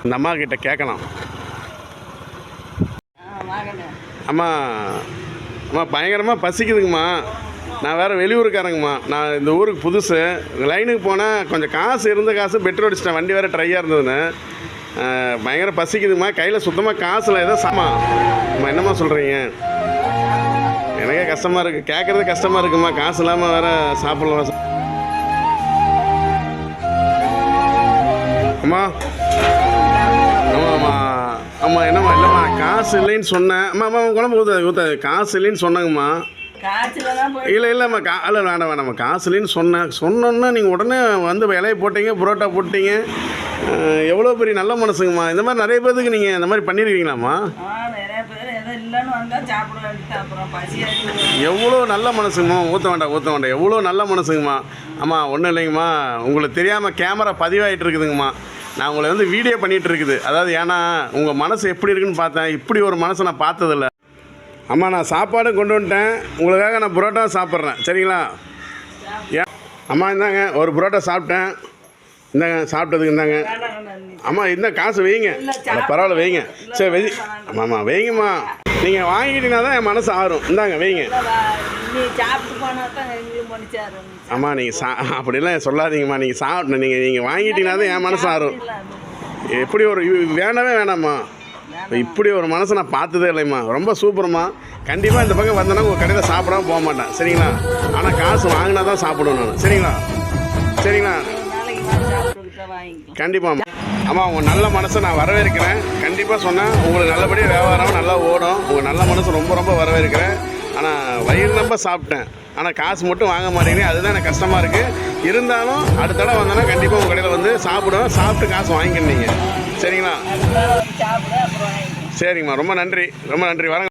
இந்த அம்மா கிட்ட கேட்கலாம். அம்மா அம்மா பயங்கரமாக பசிக்குதுங்கம்மா. நான் வேறு வெளியூருக்காரங்கம்மா. நான் இந்த ஊருக்கு புதுசு. லைனுக்கு போனால் கொஞ்சம் காசு இருந்த காசு பெட்ரோல் அடிச்சிட்டேன். வண்டி வேறு ட்ரையாக இருந்ததுன்னு. பயங்கர பசிக்குதுங்கம்மா. கையில் சுத்தமாக காசில் ஏதோ அம்மா என்னம்மா சொல்கிறீங்க? எனக்கே கஷ்டமாக இருக்குது, கேட்குறது கஷ்டமாக இருக்குமா. காசு இல்லாமல் வேறு சாப்பிடலாம். அம்மா ஆமாம்மா ஆமாம் என்னம்மா இல்லைம்மா காசு இல்லைன்னு சொன்னேன். அம்மா குழம்பு ஊற்றாது காசு இல்லைன்னு சொன்னாங்கம்மா. இல்லைம்மா இல்லை வேண்டாம்மா காசு இல்லைன்னு சொன்னோன்னா நீங்கள் உடனே வந்து இலையை போட்டீங்க, புரோட்டா போட்டீங்க. எவ்வளோ பெரிய நல்ல மனசுங்கம்மா. இந்த மாதிரி நிறைய பேருக்கு நீங்கள் இந்த மாதிரி பண்ணியிருக்கீங்களாம்மா? எவ்வளோ நல்ல மனசுங்கம்மா. ஊற்ற வேண்டாம் எவ்வளோ நல்ல மனசுங்கம்மா. அம்மா ஒன்றும் இல்லைங்கம்மா, உங்களுக்கு தெரியாமல் கேமரா பதிவாகிட்டு இருக்குதுங்கம்மா. நான் உங்களை வந்து வீடியோ பண்ணிகிட்டு இருக்குது. அதாவது ஏன்னா உங்கள் மனசு எப்படி இருக்குன்னு பார்த்தேன். இப்படி ஒரு மனசை நான் பார்த்ததில்ல. அம்மா நான் சாப்பாடும் கொண்டு வந்துட்டேன். உங்களுக்காக நான் புரோட்டா சாப்பிட்றேன், சரிங்களா? அம்மா இந்தாங்க ஒரு புரோட்டா சாப்பிட்டேன். இந்தாங்க சாப்பிட்டதுக்கு இந்தாங்க. அம்மா இந்த காசு வைங்க. பரவாயில்ல வைங்க. சரி ஆமாம்மா வைங்கம்மா. நீங்கள் வாங்கிட்டீங்கன்னா தான் என் மனசு ஆறும். இந்தாங்க வைங்க. அம்மா நீங்கள் அப்படிலாம் சொல்லாதீங்கம்மா. நீங்கள் நீங்கள் வாங்கிட்டீங்கன்னா தான் என் மனசு ஆறும். எப்படி ஒரு வேணாம்மா. இப்படி ஒரு மனசை நான் பார்த்ததே இல்லைம்மா. ரொம்ப சூப்பர்மா. கண்டிப்பாக இந்த பக்கம் வந்தேன்னா உங்கள் கடையில் சாப்பிடாம போக மாட்டேன், சரிங்களா? ஆனால் காசு வாங்கினா தான் சாப்பிடுவேன் நான், சரிங்களா? கண்டிப்பாக அம்மா உங்கள் நல்ல மனசை நான் வரவேற்கிறேன். கண்டிப்பாக சொன்னேன் உங்களுக்கு நல்லபடியாக வியாபாரம் நல்லா ஓடும். உங்கள் நல்ல மனசு ரொம்ப வரவேற்கிறேன். ஆனால் வயிறு நம்ப சாப்பிட்டேன். ஆனால் காசு மட்டும் வாங்க மாட்டேங்கிறேன். அதுதான் எனக்கு கஷ்டமாக இருக்குது. இருந்தாலும் அடுத்த தடவை வந்தேன்னா கண்டிப்பாக உங்கள் கடையில் வந்து சாப்பிடுவேன். சாப்பிட்டு காசு வாங்கிக்கிட்டீங்க, சரிங்களா? சரிங்கம்மா ரொம்ப நன்றி வரேங்க.